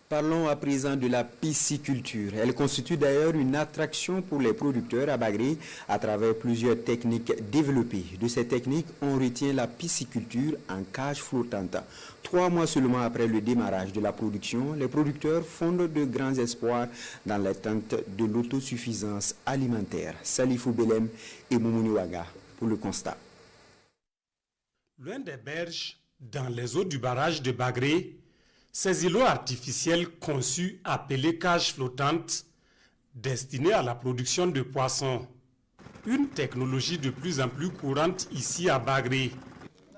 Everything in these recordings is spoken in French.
Parlons à présent de la pisciculture. Elle constitue d'ailleurs une attraction pour les producteurs à Bagré à travers plusieurs techniques développées. De ces techniques, on retient la pisciculture en cage flottante. 3 mois seulement après le démarrage de la production, les producteurs fondent de grands espoirs dans l'attente de l'autosuffisance alimentaire. Salifou Belem et Moumouni Ouaga pour le constat. Loin des berges, dans les eaux du barrage de Bagré, ces îlots artificiels conçus appelés cages flottantes, destinés à la production de poissons. Une technologie de plus en plus courante ici à Bagré.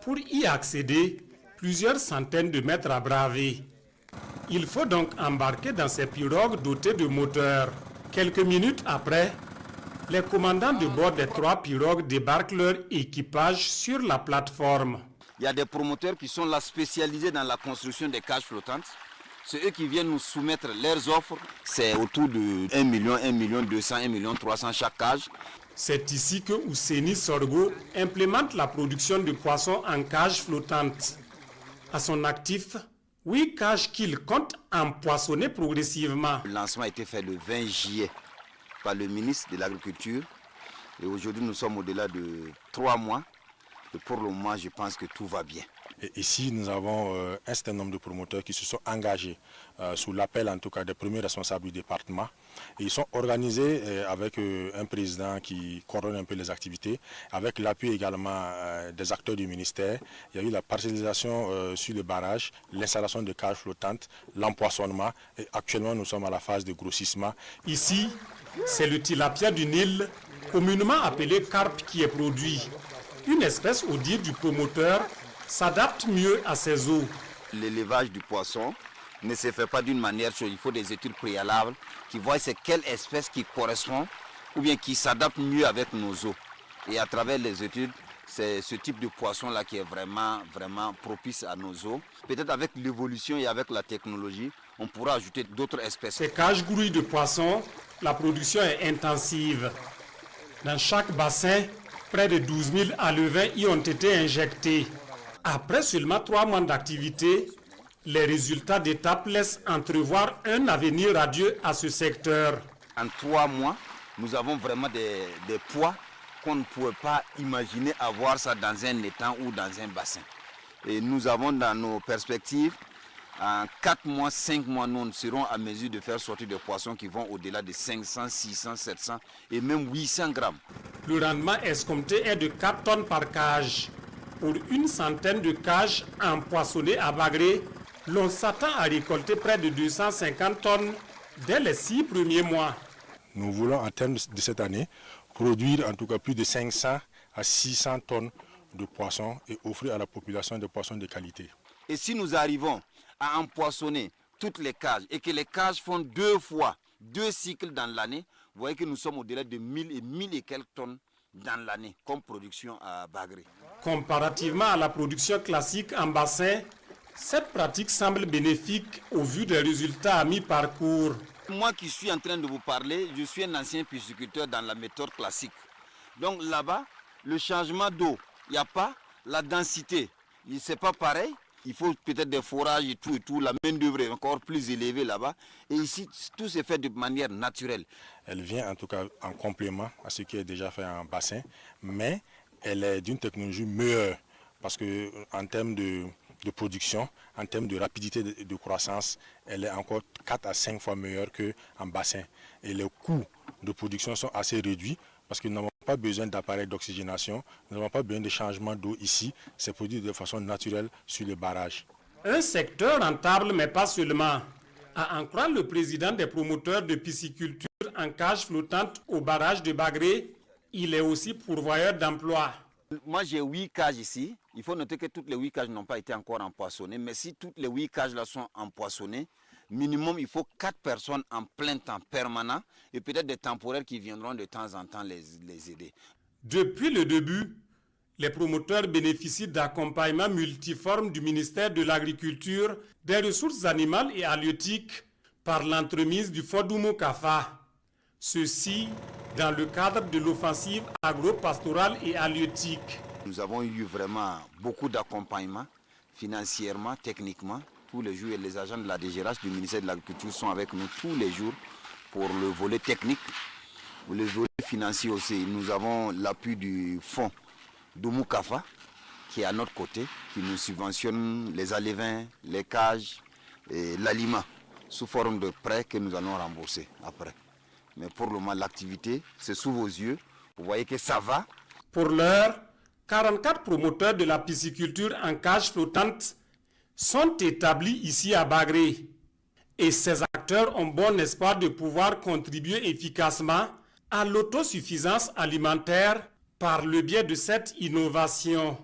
Pour y accéder, plusieurs centaines de mètres à braver. Il faut donc embarquer dans ces pirogues dotées de moteurs. Quelques minutes après, les commandants de bord des 3 pirogues débarquent leur équipage sur la plateforme. Il y a des promoteurs qui sont là spécialisés dans la construction des cages flottantes. C'est eux qui viennent nous soumettre leurs offres. C'est autour de 1 million, 1 million 200, 1 million 300 chaque cage. C'est ici que Ouseni Sorgo implémente la production de poissons en cages flottantes. À son actif, 8 cages qu'il compte empoissonner progressivement. Le lancement a été fait le 20 juillet par le ministre de l'Agriculture. Et aujourd'hui, nous sommes au-delà de 3 mois. Et pour le moment, je pense que tout va bien. Et ici, nous avons un certain nombre de promoteurs qui se sont engagés sous l'appel en tout cas des premiers responsables du département. Et ils sont organisés avec un président qui coordonne un peu les activités, avec l'appui également des acteurs du ministère. Il y a eu la parcellisation sur le barrage, l'installation de cages flottantes, l'empoissonnement. Et actuellement, nous sommes à la phase de grossissement. Ici, c'est le tilapia du Nil, communément appelé carpe, qui est produit. Une espèce, au dire du promoteur, s'adapte mieux à ces eaux. L'élevage du poisson ne se fait pas d'une manière chaude. Il faut des études préalables qui voient c'est quelle espèce qui correspond ou bien qui s'adapte mieux avec nos eaux. Et à travers les études, c'est ce type de poisson-là qui est vraiment propice à nos eaux. Peut-être avec l'évolution et avec la technologie, on pourra ajouter d'autres espèces. Ces cages grouilles de poissons, la production est intensive. Dans chaque bassin, près de 12 000 alevins y ont été injectés. Après seulement 3 mois d'activité, les résultats d'étape laissent entrevoir un avenir radieux à ce secteur. En 3 mois, nous avons vraiment des poids qu'on ne pouvait pas imaginer avoir ça dans un étang ou dans un bassin. Et nous avons dans nos perspectives, en 4 mois, 5 mois, nous serons à mesure de faire sortir des poissons qui vont au-delà de 500, 600, 700 et même 800 grammes. Le rendement escompté est de 4 tonnes par cage. Pour une centaine de cages empoissonnées à Bagré, l'on s'attend à récolter près de 250 tonnes dès les 6 premiers mois. Nous voulons, en termes de cette année, produire en tout cas plus de 500 à 600 tonnes de poissons et offrir à la population des poissons de qualité. Et si nous arrivons à empoissonner toutes les cages et que les cages font 2 fois 2 cycles dans l'année, vous voyez que nous sommes au-delà de 1000 et quelques tonnes dans l'année comme production à Bagré. Comparativement à la production classique en bassin, cette pratique semble bénéfique au vu des résultats à mi-parcours. Moi qui suis en train de vous parler, je suis un ancien pisciculteur dans la méthode classique. Donc là-bas, le changement d'eau, il n'y a pas la densité, ce n'est pas pareil. Il faut peut-être des forages et tout, la main-d'œuvre est encore plus élevée là-bas. Et ici, tout se fait de manière naturelle. Elle vient en tout cas en complément à ce qui est déjà fait en bassin, mais elle est d'une technologie meilleure parce qu'en termes de production, en termes de rapidité de croissance, elle est encore 4 à 5 fois meilleure qu'en bassin. Et les coûts de production sont assez réduits parce que nous n'avons pas besoin d'appareils d'oxygénation, nous n'avons pas besoin de changement d'eau ici, c'est produit de façon naturelle sur les barrages. Un secteur rentable, mais pas seulement. À en croire le président des promoteurs de pisciculture en cage flottante au barrage de Bagré, il est aussi pourvoyeur d'emplois. Moi j'ai 8 cages ici, il faut noter que toutes les 8 cages n'ont pas été encore empoissonnées, mais si toutes les 8 cages là sont empoissonnées, minimum il faut 4 personnes en plein temps permanent et peut-être des temporaires qui viendront de temps en temps les aider. Depuis le début, les promoteurs bénéficient d'accompagnement multiforme du ministère de l'Agriculture, des ressources animales et halieutiques par l'entremise du Fodoumo Kafa. Ceci dans le cadre de l'offensive agro-pastorale et halieutique. Nous avons eu vraiment beaucoup d'accompagnement financièrement, techniquement tous les jours et les agents de la DGRH du ministère de l'Agriculture sont avec nous tous les jours pour le volet technique. Pour le volet financier aussi, nous avons l'appui du fonds d'Oumoukafa qui est à notre côté, qui nous subventionne les alevins, les cages et l'aliment sous forme de prêts que nous allons rembourser après. Mais pour le moment, l'activité, c'est sous vos yeux. Vous voyez que ça va. Pour l'heure, 44 promoteurs de la pisciculture en cage flottante sont établis ici à Bagré. Et ces acteurs ont bon espoir de pouvoir contribuer efficacement à l'autosuffisance alimentaire par le biais de cette innovation.